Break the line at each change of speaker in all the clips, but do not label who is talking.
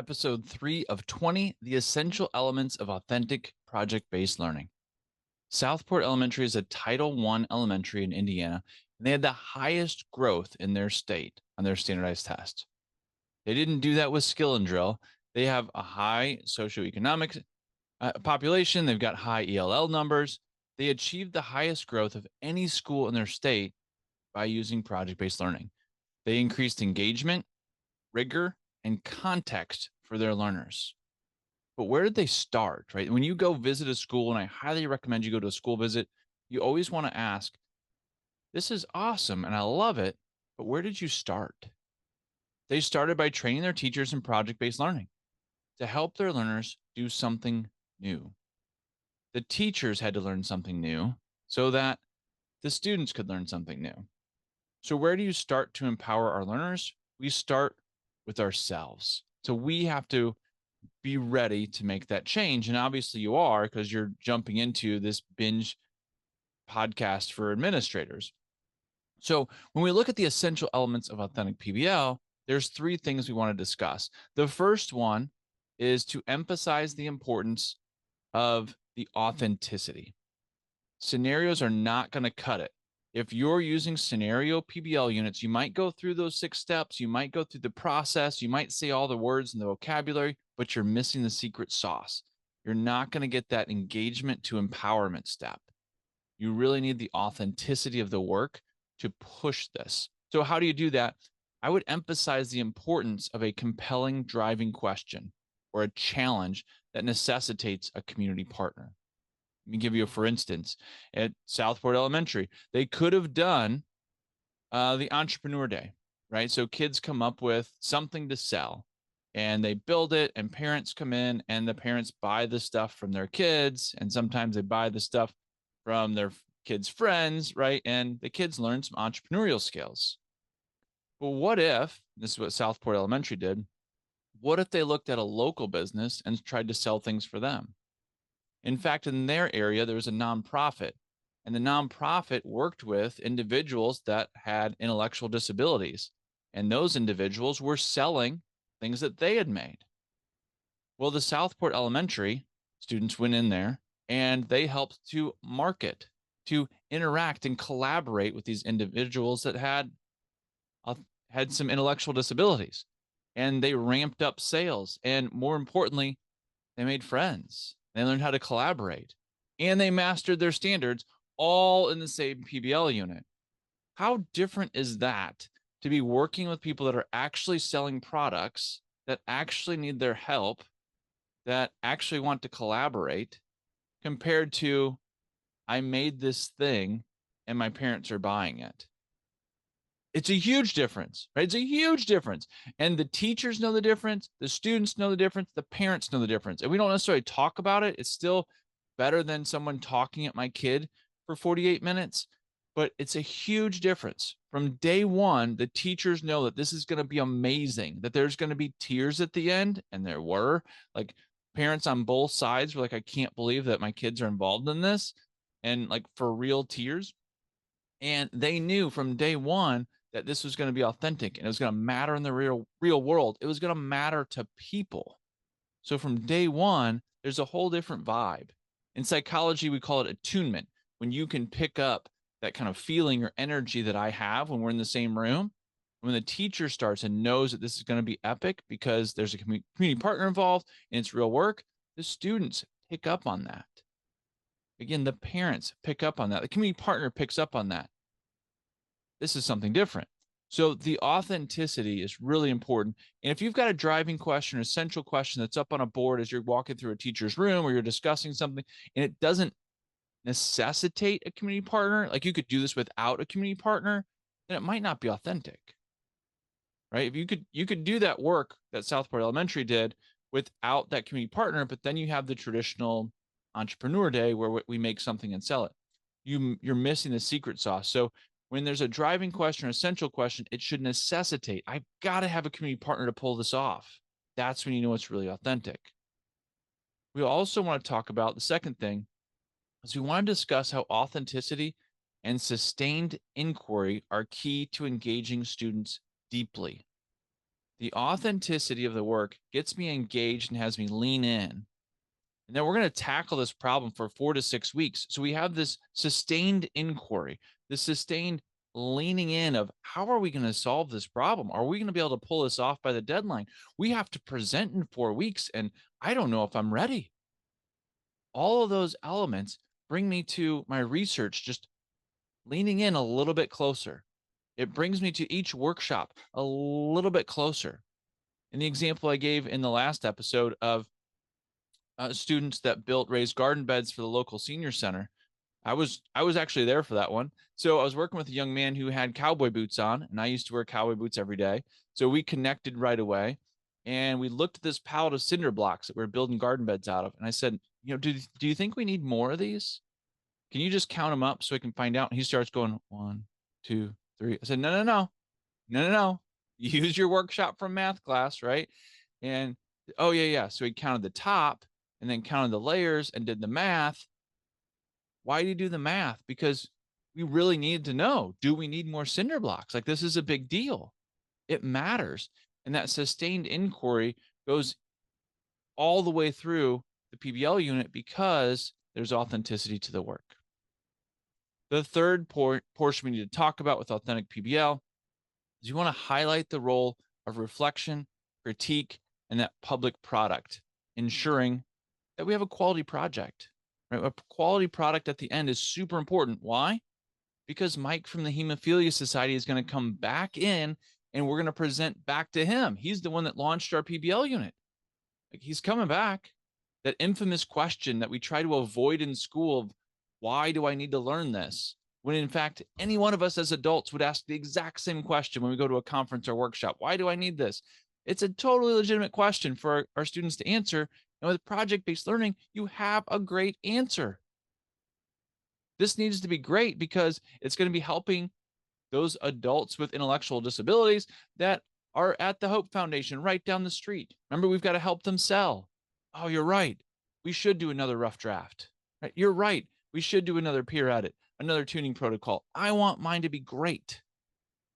Episode 3 of 20, The Essential Elements of Authentic Project-Based Learning. Southport Elementary is a Title I elementary in Indiana, and they had the highest growth in their state on their standardized test. They didn't do that with skill and drill. They have a high socioeconomic population. They've got high ELL numbers. They achieved the highest growth of any school in their state by using project-based learning. They increased engagement, rigor, and context for their learners. But where did they start, right? When you go visit a school, and I highly recommend you go to a school visit, you always want to ask, this is awesome and I love it, but where did you start? They started by training their teachers in project-based learning to help their learners do something new. The teachers had to learn something new so that the students could learn something new. So where do you start to empower our learners? We start with ourselves. So we have to be ready to make that change. And obviously you are, because you're jumping into this binge podcast for administrators. So when we look at the essential elements of authentic PBL, there's three things we want to discuss. The first one is to emphasize the importance of the authenticity. Scenarios are not going to cut it. If you're using scenario PBL units, you might go through those 6 steps. You might go through the process. You might say all the words and the vocabulary, but you're missing the secret sauce. You're not going to get that engagement to empowerment step. You really need the authenticity of the work to push this. So how do you do that? I would emphasize the importance of a compelling driving question or a challenge that necessitates a community partner. Let me give you a for instance. At Southport Elementary, they could have done the Entrepreneur Day, right? So kids come up with something to sell and they build it, and parents come in and the parents buy the stuff from their kids. And sometimes they buy the stuff from their kids' friends, right? And the kids learn some entrepreneurial skills. But what if, this is what Southport Elementary did, what if they looked at a local business and tried to sell things for them? In fact, in their area, there was a nonprofit, and the nonprofit worked with individuals that had intellectual disabilities, and those individuals were selling things that they had made. Well, the Southport Elementary students went in there and they helped to market, to interact and collaborate with these individuals that had some intellectual disabilities, and they ramped up sales. And more importantly, they made friends. They learned how to collaborate, and they mastered their standards all in the same PBL unit. How different is that to be working with people that are actually selling products, that actually need their help, that actually want to collaborate, compared to I made this thing and my parents are buying it? It's a huge difference, right? It's a huge difference. And the teachers know the difference. The students know the difference. The parents know the difference. And we don't necessarily talk about it. It's still better than someone talking at my kid for 48 minutes. But it's a huge difference. From day one, the teachers know that this is going to be amazing, that there's going to be tears at the end. And there were, like, parents on both sides were like, I can't believe that my kids are involved in this. And like for real tears. And they knew from day one that this was going to be authentic and it was going to matter in the real world. It was going to matter to people. So from day one, there's a whole different vibe. In psychology, we call it attunement. When you can pick up that kind of feeling or energy that I have when we're in the same room, when the teacher starts and knows that this is going to be epic because there's a community partner involved and it's real work, the students pick up on that. Again, the parents pick up on that. The community partner picks up on that. This is something different. So the authenticity is really important. And if you've got a driving question, a central question that's up on a board as you're walking through a teacher's room or you're discussing something, and it doesn't necessitate a community partner, like you could do this without a community partner, then it might not be authentic, right? If you could do that work that Southport Elementary did without that community partner, but then you have the traditional Entrepreneur Day where we make something and sell it. You're missing the secret sauce. So when there's a driving question or essential question, it should necessitate, I've got to have a community partner to pull this off. That's when you know it's really authentic. We also want to talk about the second thing is we want to discuss how authenticity and sustained inquiry are key to engaging students deeply. The authenticity of the work gets me engaged and has me lean in. And then we're going to tackle this problem for 4 to 6 weeks. So we have this sustained inquiry, this sustained leaning in of how are we going to solve this problem? Are we going to be able to pull this off by the deadline? We have to present in 4 weeks, and I don't know if I'm ready. All of those elements bring me to my research, just leaning in a little bit closer. It brings me to each workshop a little bit closer. In the example I gave in the last episode of students that built raised garden beds for the local senior center, I was actually there for that one. So I was working with a young man who had cowboy boots on, and I used to wear cowboy boots every day. So we connected right away, and we looked at this pallet of cinder blocks that we are building garden beds out of. And I said, do you think we need more of these? Can you just count them up so I can find out? And he starts going 1, 2, 3. I said, no. Use your workshop from math class, right? And oh yeah. So he counted the top and then counted the layers and did the math. Why do you do the math? Because we really needed to know, do we need more cinder blocks? Like, this is a big deal. It matters. And that sustained inquiry goes all the way through the PBL unit because there's authenticity to the work. The third portion we need to talk about with authentic PBL is you want to highlight the role of reflection, critique, and that public product, ensuring that we have a quality project. Right? A quality product at the end is super important. Why? Because Mike from the Hemophilia Society is going to come back in and we're going to present back to him. He's the one that launched our PBL unit. Like, he's coming back. That infamous question that we try to avoid in school of why do I need to learn this? When in fact, any one of us as adults would ask the exact same question when we go to a conference or workshop. Why do I need this? It's a totally legitimate question for our students to answer. And with project-based learning, you have a great answer. This needs to be great because it's going to be helping those adults with intellectual disabilities that are at the Hope Foundation right down the street. Remember, we've got to help them sell. Oh, you're right. We should do another rough draft. Right? You're right. We should do another peer edit, another tuning protocol. I want mine to be great.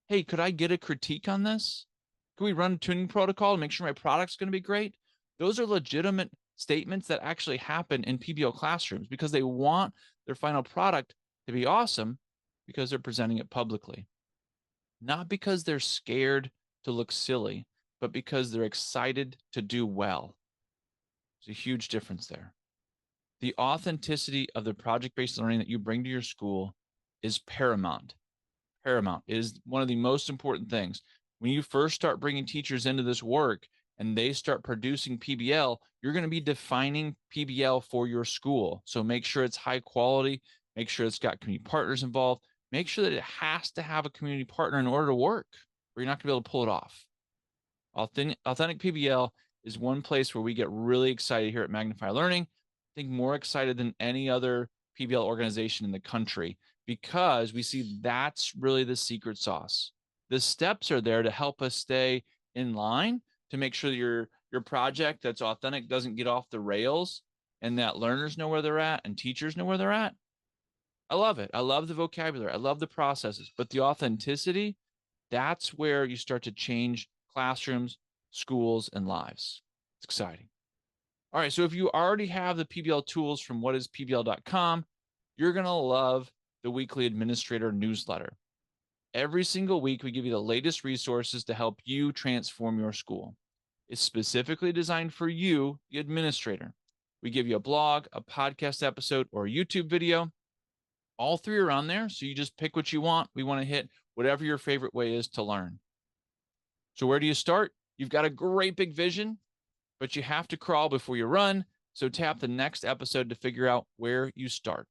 Hey, could I get a critique on this? Can we run a tuning protocol and make sure my product's going to be great? Those are legitimate statements that actually happen in PBL classrooms because they want their final product to be awesome because they're presenting it publicly. Not because they're scared to look silly, but because they're excited to do well. There's a huge difference there. The authenticity of the project-based learning that you bring to your school is paramount. Paramount. It is one of the most important things. When you first start bringing teachers into this work and they start producing PBL, you're going to be defining PBL for your school. So make sure it's high quality, make sure it's got community partners involved, make sure that it has to have a community partner in order to work, or you're not going to be able to pull it off. Authentic PBL is one place where we get really excited here at Magnify Learning. I think more excited than any other PBL organization in the country because we see that's really the secret sauce. The steps are there to help us stay in line to make sure that your project that's authentic doesn't get off the rails and that learners know where they're at and teachers know where they're at. I love it. I love the vocabulary. I love the processes, but the authenticity, that's where you start to change classrooms, schools, and lives. It's exciting. All right, so if you already have the PBL tools from whatispbl.com, you're going to love the weekly administrator newsletter. Every single week, we give you the latest resources to help you transform your school. It's specifically designed for you, the administrator. We give you a blog, a podcast episode, or a YouTube video. All three are on there, so you just pick what you want. We want to hit whatever your favorite way is to learn. So where do you start? You've got a great big vision, but you have to crawl before you run. So tap the next episode to figure out where you start.